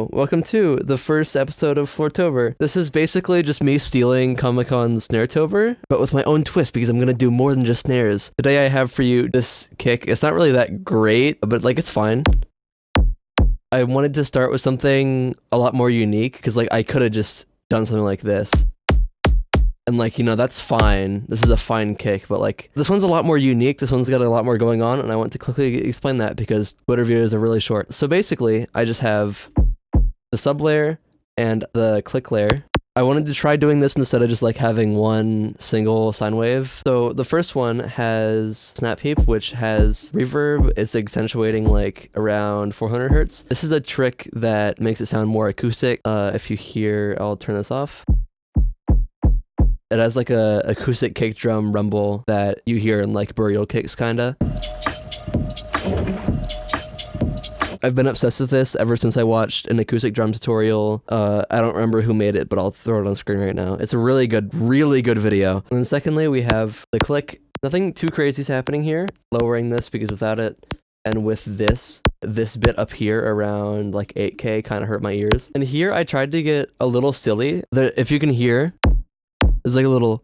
Hello, welcome to the first episode of FloureTober. This is basically just me stealing Camacon's Snaretober, but with my own twist because I'm gonna do more than just snares. Today I have for you this kick. It's not really that great, but like it's fine. I wanted to start with something a lot more unique because like I could have just done something like this. And like, you know, that's fine. This is a fine kick, but like this one's a lot more unique. This one's got a lot more going on, and I want to quickly explain that because Twitter videos are really short. So basically, I just have the sub layer and the click layer. I wanted to try doing this instead of just like having one single sine wave. So the first one has snap peep, which has reverb. It's accentuating like around 400 hertz. This is a trick that makes it sound more acoustic. If you hear, I'll turn this off. It has like a acoustic kick drum rumble that you hear in like burial kicks kinda. I've been obsessed with this ever since I watched an acoustic drum tutorial. I don't remember who made it, but I'll throw it on screen right now. It's a really good video. And then secondly, we have the click. Nothing too crazy is happening here. Lowering this because without it, and with this bit up here around like 8K kind of hurt my ears. And here I tried to get a little silly. If you can hear, there's like a little.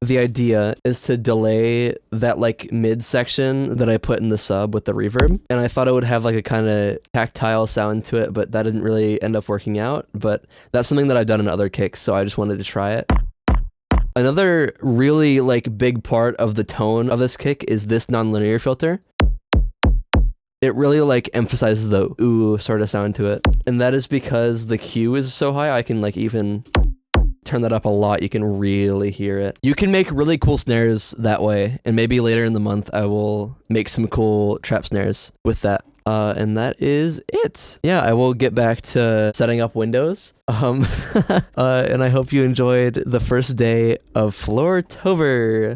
The idea is to delay that like mid section that I put in the sub with the reverb. And I thought it would have like a kind of tactile sound to it, but that didn't really end up working out. But that's something that I've done in other kicks, so I just wanted to try it. Another really like big part of the tone of this kick is this nonlinear filter. It really like emphasizes the ooh sort of sound to it. And that is because the Q is so high, I can like even turn that up a lot. You can really hear it. You can make really cool snares that way, and maybe later in the month I will make some cool trap snares with that. And that is it. Yeah, I will get back to setting up windows. And I hope you enjoyed the first day of FloureTober.